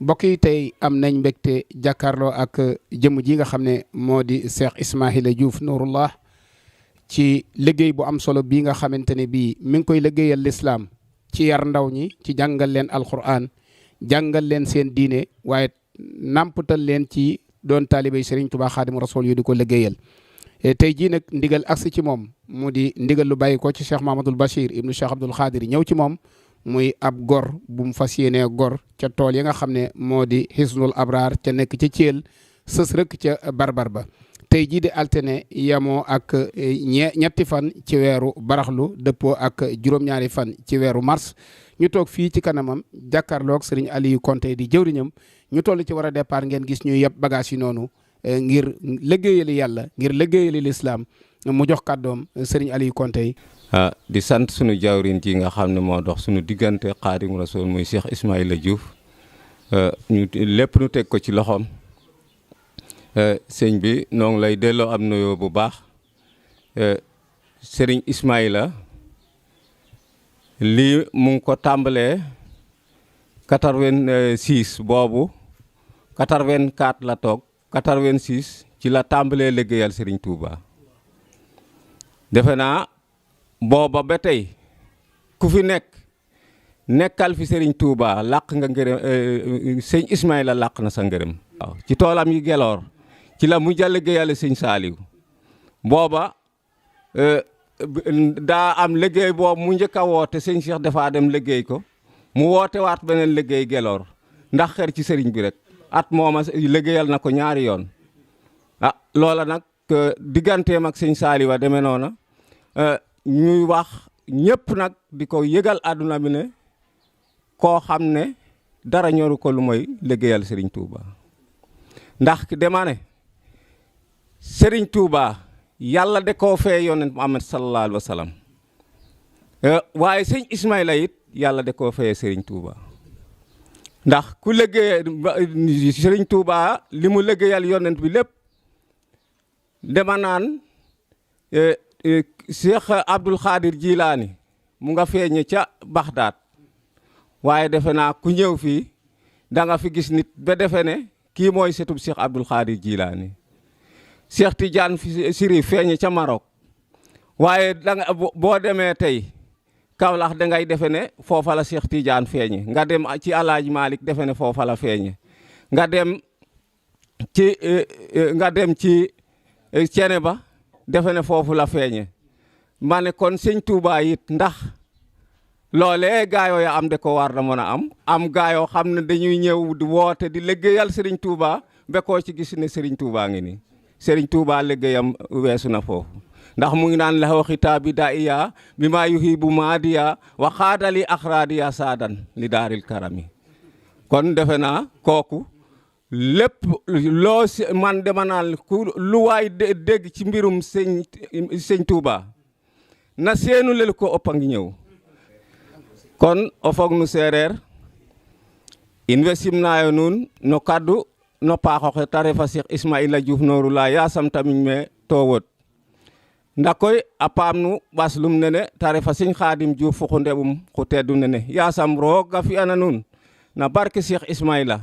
mbokk yi tey am nañ mbégte jàkkaarloo ak jëmm ji nga xam ne moo di Cheikh Ismaïla Diouf Nouroullah ci liggéey bu am solo bii nga xamante ne bii mi ngi koy liggéeyal lislaam ci yar ndaw ñi ci jàngal leen alquran jàngal leen seen diine waaye nampatal leen ci doon taalibey Serigne Touba Xaadimu Rasuul yu di ko liggéeyal tey jii nag ndigal agsi ci moom mu di ndigal lu bàyyi ko ci Cheikh Mahamadul Bachir ibnu Cheikh Abdoul Khadir ñëw ci moom muy ab gor bu mu fas yéenee gor ca tool yi nga xam ne moo di Hisnul Abraar ca nekk ca Thiel sës rëkk ca barbar ba tey jii di altine yamoo ak ñetti fan ci weeru baraxlu dëppoo ak juróom-ñaari fan ci weeru mars ñu toog fii ci kanamam jàkkaarloog Serigne Aliou Konté di jëwriñam ñu toll ci war a départ ngeen gis ñuy yeb bagage yi noonu ngir liggéeyali yàlla ngir liggéeyali lislaam mu jox kàddoom Serigne Aliou Konté. di sant sunu jawrin ji nga xam ne moo dox sunu diggante Xaadimu Rasuul muy Cheikh Ismaïla Diouf ñu lépp nu teg ko ci loxoom sëñ bi noo ngi lay delloo am nuyoo bu baax Serigne Ismaïla lii mu ngi ko tàmbalee 86 boobu 84 la toog 86 ci la tàmbalee liggéeyal Serigne Touba defe naa booba ba tey ku fi nekkal fi Serigne Touba làq nga ngërëm sëñ Ismaïla làq na sa ngërëm. waaw ci toolam yi Geloor ci la mu jàll liggéeyal sëñ Saaliw booba daa am liggéey boobu mu njëkk a woote sëñ Cheikh dafa dem liggéey ko mu woote waat beneen liggéey Geloor ndax xer ci sëriñ bi rek at mooma liggéeyal na ko ñaari yoon loola nag digganteem ak sëñ Saaliw a demee noona ñuy wax ñëpp nag di ko yëgal àdduna bi ne koo xam ne dara ñoru ko lu mooy liggéeyal Serigne Touba ndax dema ne Serigne Touba yàlla de koo fee yonent Muhammad sallallahu alayhi wa sallam waaye sëñ Ismaïla it yàlla de koo fee Serigne Touba ndax ku liggéey Serigne Touba li mu liggéeyal yonent bi lépp dema naan Cheikh Abdoul Khadir Jilaani mu nga feeñe ca Baxdaad waaye defe naa ku ñëw fii da nga fi gis nit ba defe ne kii mooy setub Cheikh Abdoul Khadir Jilaani Cheikh Tidiane Chérif feeñe ca Maroc waaye da nga boo demee tey Kaolack da ngay defe ne foofa la Cheikh Tidiane feeñe nga dem ci Alaaji Malick defe ne foofa la feeñe nga dem ci Ceneba defe ne foofu la feeñe ma ne kon sëñ Touba it ndax loolee gaayoo ya am de ko war na mën a am gaayoo xam ne dañuy ñëw di woote di liggéeyal Serigne Touba ba koo ci gis ne Serigne Touba ngi nii Serigne Touba liggéeyam weesu na foofu ndax mu ngi naan la waxi taabi da iya bi maa yuhibu maadiya wa xaadali axraadiya saadan li daaril karami kon defe naa kooku lépp loo man dama naan ku lu waay dégg ci mbirum sëñ Touba na seenu lel ko ëpp a ngi ñëw kon o fog nu seereer in way simnayo nuun no kaddu no paaxoxe ta refa Cheikh Ismaïla Diouf Nouroullah yasam tamiñ me to wod nda koy a paam nu ɓaslum nene ta refa sëñ Khadim Diouf fo xu ndeɓum xu teddu nene yasam roog a fi'ana nuun na barke Cheikh Ismaïla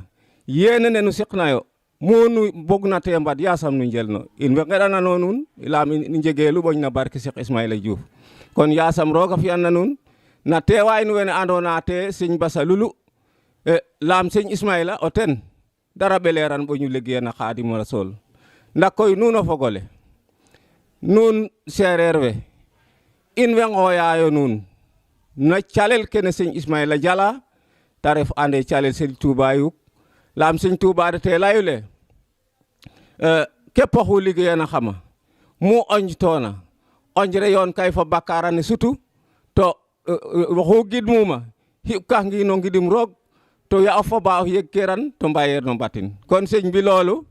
yéene ne nu siqnayo munu bogna te mbad yasam nu njelno in way ngeɗanano nuun laam i njegeelu ɓoñ na barke Cheikh Ismaïla Diouf kon yasam roog a fi'an na nuun na teewaay nu wene andona te sëñ Basa Lulu laam sëñ Ismaïla o ten dara ɓeleeran ɓoñu liggéey na Xaadimu Rasuul ndak koy nuun o fogole nuun seereer we in way ngooyaayo nuun na calel kene sëñ Ismaïla jala ta ref ande calel sëñ Touba yuk laam sëñ Touba de te layule képp oxu liggéeyana xama mu onjtoona onjre yoon kay fa bakkaarane sutu to waxu gidmuma xiɓka ngino ngidim roog to ya o foba o yeg keran to mbayeer no mbatin kon sëñ bi loolu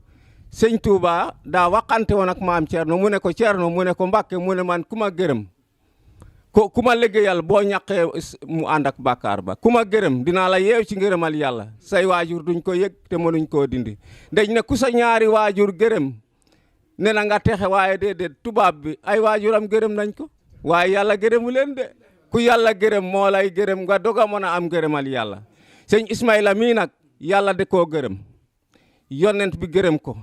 sëñ Touba daa waqante woon ak maam Thierno mu ne ko Thierno mu ne ko Mbàkke mu ne man ku ma gërëm ko ku ma liggéeyal boo ñaqee mu ànd ak bàkkaar ba ku ma gërëm dinaa la yeew ci ngërëmal yàlla say waajur duñ ko yëg te mënuñ koo dindi dañ ne ku sa ñaari waajur gërëm ne na nga texe waaye déedéet tubaab bi ay waajuram gërëm nañ ko waaye yàlla gërëmu leen de ku yàlla gërëm moo lay gërëm nga doga mën a am gërëmal yàlla sëñ Ismaïla mii nag yàlla de koo gërëm yonent bi gërëm ko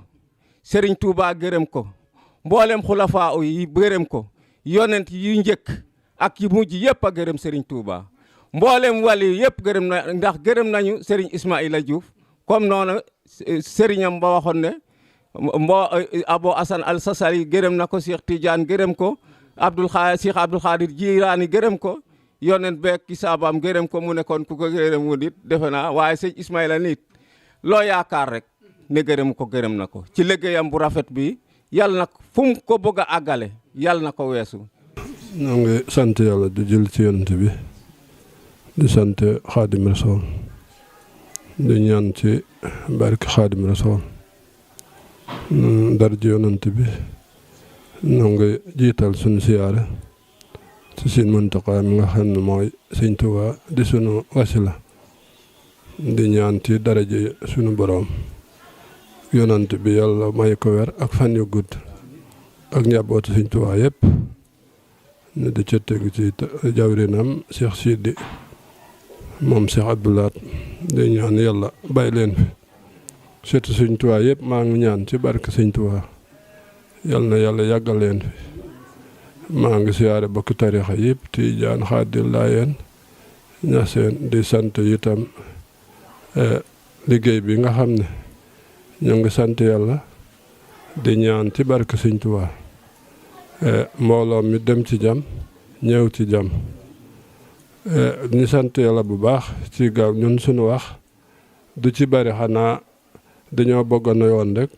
Serigne Touba gërëm ko mboolem xulafaa yi gërëm ko yonent yu njëkk ak yu mujj yëpp a gërëm Serigne Touba mboolem wali yëpp gërëm na ndax gërëm nañu Serigne Ismaïla Diouf comme noonu sëriñam ba waxoon ne Abo Assane Al Sasali gërëm na ko Cheikh Tidiane gërëm ko Cheikh Abdoul Khadir Jilaani gërëm ko yonent beeg ki saabaam gërëm ko mu ne kon ku ko gërëm wu nit defe naa waaye sëñ Ismaïla nit loo yaakaar rek ne gërëm ko gërëm na ko ci liggéeyam bu rafet bi yàlla na fu mu ko bëgg a àggale yàlla na ko weesu. ñoo ngi sant yàlla di jël ci yonent bi di sant Xaadim Rasool di ñaan ci barke Xaadim Rasool darja yonent bi ñoo ngi jiital suñu siyaare ci Sëñ Muntaxa mi nga xam ne mooy Sëñ Tuubaa di sunu wasila di ñaan ci daraja sunu boroom yonent bi yàlla may ko wér ak fan yu gudd ak njabootu Sëñ Tuubaa yëpp ne di ca tegu ci jawrinam Cheikh Sidi moom Cheikh Abdoulaat di ñaan yàlla bàyyi leen fi surtout Sëñ Tuubaa yëpp maa ngi ñaan ci barke Sëñ Tuubaa yàlla na yàlla yàggal leen fi maa ngi siyaare bokki tarixa yëpp Tijaan Xaadir Laayeen Ñaseen di sant itam liggéey bi nga xam ne ñoo ngi sant yàlla di ñaan ci barke Sëñ Tuubaa mbooloo mi dem ci jàmm ñëw ci jàmm ñu sant yàlla bu baax ci gaaw ñun suñu wax du ci bari xanaa dañoo bëgg na yoon rek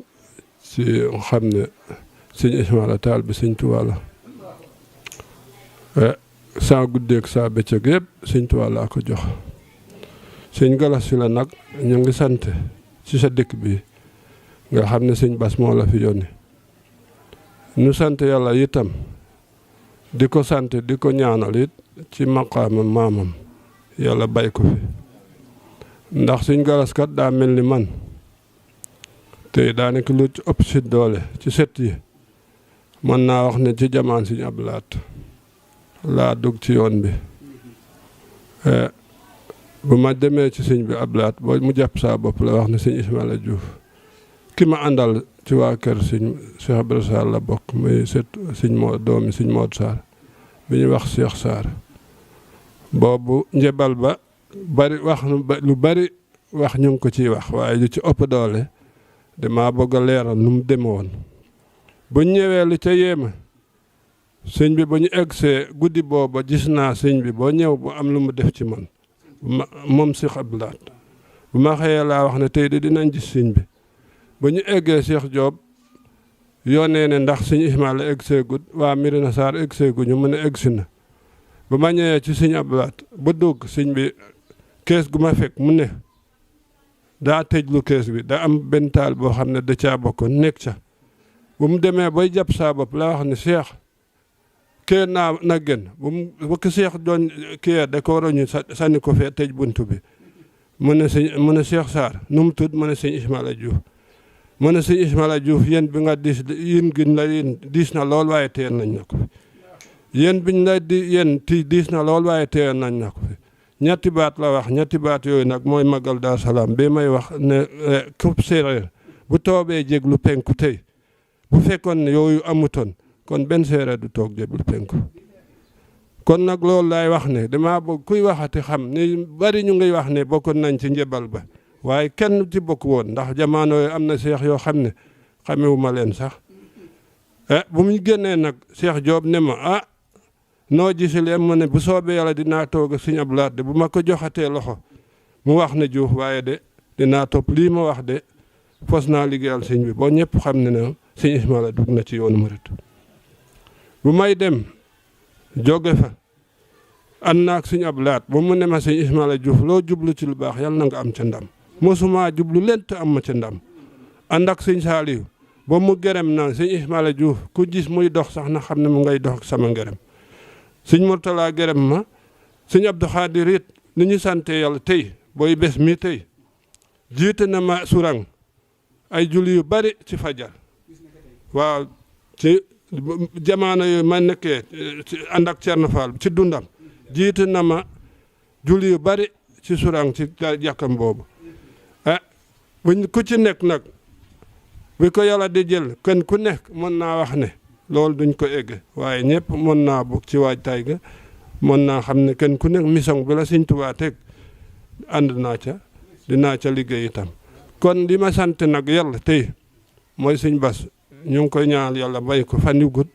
ci xam ne Sëñ Ismaïla Taal bi Sëñ Tuubaa la saa guddeeg saa bëccëg yëpp Sëñ Tuubaa laa ko jox Sëñ Galas Si la nag ñu ngi sant ci sa dëkk bi nga xam ne Sëñ Bas moo la fi yónni ñu sant yàlla itam di ko sant di ko ñaanal it ci maqaama maamam yàlla bay ko fi ndax Sëñ Galas kat daa mel ni man te daanaka lu ci ëpp si doole ci set yi mën naa wax ne ci jamaan Sëñ Ablaat laa dugg ci yoon bi bu ma demee ci sëñ bi Ablaat boo mu jàpp saa bopp la wax ne Sëñ Ismaïla Diouf ki ma àndal ci waa kër Sëñ Cheikh Ibra Sarr la bokk muy set Sëñ moo doomi Sëñ Moodu Sarr bi ñuy wax Cheikh Sarr boobu njebal ba bari wax lu bari wax ñu ngi ko ciy wax waaye lu ci ëpp doole damaa bëgg a leeral nu mu deme woon bu ñëwee lu ca yéema sëñ bi ba ñu eggsee guddi booba gis naa sëñ bi boo ñëw bu am lu mu def ci man moom Cheikh Abdoulaat bu ma xëyee laa wax ne tey de dinañ gis sëñ bi ba ñu eggee Cheikh Diop yónnee ne ndax Sëñ Ismaïla eggsee gud waa Mirina Sarr eggsee gu ñu mën a eggsi na ba ma ñëwee ci Sëñ Abdoulaat ba dugg sëñ bi kees gu ma fekk mu ne daa tëjlu kees bi da am benn taal boo xam ne da caa bokkoon nekk ca bu mu demee bay jàpp saa bopp laa wax ne Cheikh kee naa na gën bu ko Cheikh doon kii da ko waroon ñu sànni ko fee tëj buntu bi mu ne Cheikh Sarr nu mu tudd mu ne Sëñ Ismaïla Diouf mu ne Sëñ Ismaïla Diouf yéen bi nga diis yéen giñ la yéen diis na lool waaye téye nañ na ko fi yéen biñ la yéen diis na lool waaye téye nañ na ko fi ñetti baat la wax ñetti baat yooyu nag mooy magal Daaru Salaam bi may wax ne kub séeréer bu toobee jéglu penku tey bu fekkoon ne yooyu amutoon kon benn séeréer du toog jéglu penku kon nag loolu laay wax ne damaa bëgg kuy waxati xam ni bari ñu ngi wax ne bokkoon nañ ci njëbal ba waaye kenn ci bokk woon ndax jamono yooyu am na seex yoo xam ne xamewuma leen sax bu mu génnee nag Cheikh Diop ne ma noo gisilee mu ne bu soobee yàlla dinaa toog ak Sëñ Abdoulaat de bu ma ko joxatee loxo mu wax ne Diouf waaye de dinaa topp lii ma wax de fos naa liggéeyal sëñ bi boo ñëpp xam ne ne Sëñ Ismaïla dugg na ci yoonu murit bu may dem jóge fa ànd naa ak Sëñ Abdoulaat ba mu ne ma Sëñ Ismaïla Diouf loo jublu ci lu baax yàlla na nga am ca ndam mosuma jublu leen te am ma ca ndam ànd ak Sëñ Saaliw ba mu gërëm na Sëñ Ismaïla Diouf ku gis muy dox sax na xam ne mu ngay dox ak sama ngërëm Sëñ Murtala gërëm ma Sëñ Abdou Khadir it ni ñu sante yàlla tey booy bés mi tey jiite na ma surang ay julli yu bari ci fajar waaw ci jamono yooyu ma nekkee ànd ak Cerno Fall ci dundam jiite na ma julli yu bari ci surang ci jàkkam boobu buñ ku ci nekk nag bi ko yàlla di jël kenn ku nekk mën naa wax ne loolu duñ ko egg waaye ñëpp mën naa bokk ci waajtaay ga mën naa xam ne kenn ku nekk mission bi la Sëñ Tuubaa teg ànd naa ca dinaa ca liggéey itam kon li ma sant nag yàlla tey mooy Sëñ Bass ñu ngi koy ñaanal yàlla bay ko fan yu gudd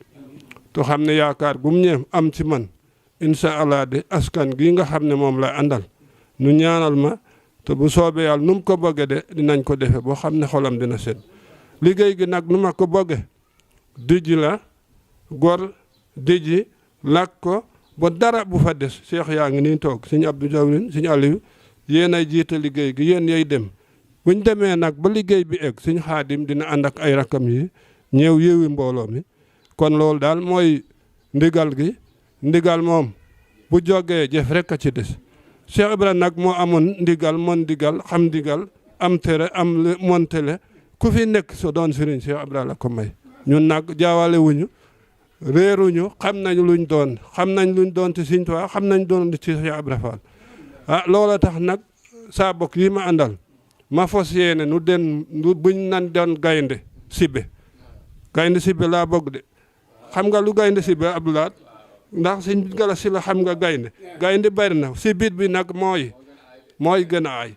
te xam ne yaakaar gum ñeem am ci man incha allah de askan gi nga xam ne moom la àndal nu ñaanal ma te bu soobee yàlla nu mu ko bëggee de dinañ ko defe boo xam ne xolam dina sedd liggéey gi nag nu ma ko bëggee dijji la gor dijji làkk ko ba dara bu fa des Cheikh yaa ngi nii toog Sëñ Abdou Jawrin Sëñ Aliou yéen ay jiite liggéey gi yéen yay dem buñ demee nag ba liggéey bi egg Sëñ Xaadim dina ànd ak ay rakam yi ñëw yéewi mbooloo mi kon loolu daal mooy ndigal gi ndigal moom bu jógee jëf rek a ci des Cheikh Ibrahima nag moo amoon ndigal mon ndigal xam ndigal am tere am montele ku fi nekk so doon sëriñ Cheikh Ibrahima la ko may ñun nag jaawale wuñu réeruñu xam nañ luñ doon ci Sëñ Tuubaa xam nañ doon ci Cheikh Ibrahima Fall loola tax nag saa bokk yi ma àndal ma fos yéene nu buñ nan doon gaynde sibbe laa bëgg de xam nga lu gaynde sibbe Abdoulaat ndax Sëñ Gala si la xam nga gaynde bari na si biit bi nag mooy gën a ay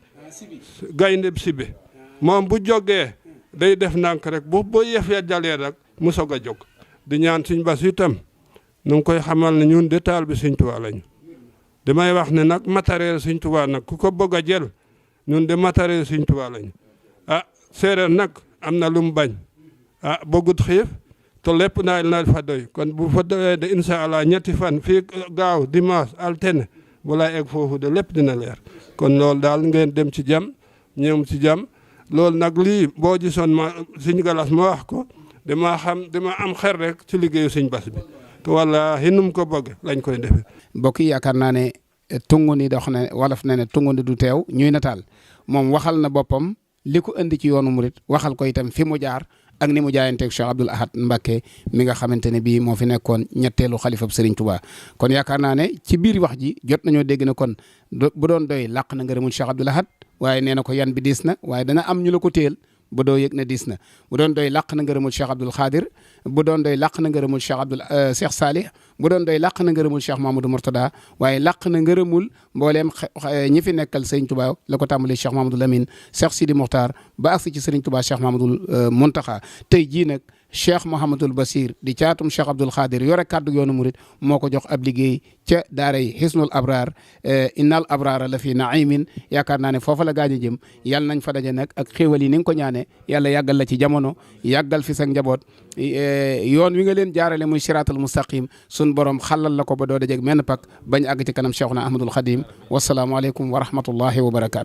gaynde sibbe moom bu jógee day def ndànk rek bu yëf ya jalee rek mu soog a jóg di ñaan Sëñ Bass itam nu ngi koy xamal ne ñun de taal bi Sëñ Tuubaa lañu damay wax ne nag matériel Sëñ Tuubaa nag ku ko bëgg a jël ñun de matériel Sëñ Tuubaa lañu séeréer nag am na lu mu bañ bëggut xiif te lépp na fa doy kon bu fa doyee de incha allah ñetti fan fii gaaw dimanche altine bu lay egg foofu de lépp dina leer kon loolu daal ngeen dem ci jàmm ñëw ci jàmm loolu nag lii boo gisoon ma Sëñ Galas ma wax ko dama am xel rek ci liggéeyu Sëñ Bass bi te wallaahi nu mu ko bëgg lañ koy defee. mbokk yi yaakaar naa ne tungu ni dox na wolof na ne tungu ni du teew ñuy nataal moom waxal na boppam li ko indi ci yoonu murit waxal ko itam fi mu jaar ak ni mu jaayanteeg Cheikh Abdoul Ahad Mbacké mi nga xamante ne bii moo fi nekkoon ñetteelu xalifab Serigne Touba kon yaakaar naa ne ci biir wax ji jot nañoo dégg ne kon bu doon doy làq na ngërëmul Cheikh Abdoul Ahad waaye nee na ko yan bi diis na waaye dana am ñu la ko téel bu doo yëg na diis na bu doon doy làq na ngërëmul Cheikh Abdoul Khadir bu doon doy làq na ngërëmul Cheikh Salih bu doon doy làq na ngërëmul Cheikh Mamadou Mourtada waaye làq na ngërëmul mbooleem ñi fi nekkal Serigne Touba la ko tàmbalee Cheikh Mamadou Lamine Cheikh Sidi Mokhtar ba agsi ci Serigne Touba Cheikh Mamadou Mountakha tey jii nag Cheikh Mouhamadul Basir di caatum Cheikh Abdoul Khadir yore kàddu yoonu murit moo ko jox ab liggéey ca daara yi Hisnul Abrar innal abrara la fi naimin yaakaar naa ne foofa la gaañ a jëm yàlla nañ fa daje nag ak xéewal yi ni nga ko ñaane yàlla yàggal la ci jamono yàggal fi sa njaboot yoon wi nga leen jaarale muy siraatal mustaqim sun borom xalal la ko ba doo dajeeg menn pak bañ àgg ci kanam Cheikhuna Ahmadul Khadim wasalaamualeykum wa rahmatullahi wa barakaatu.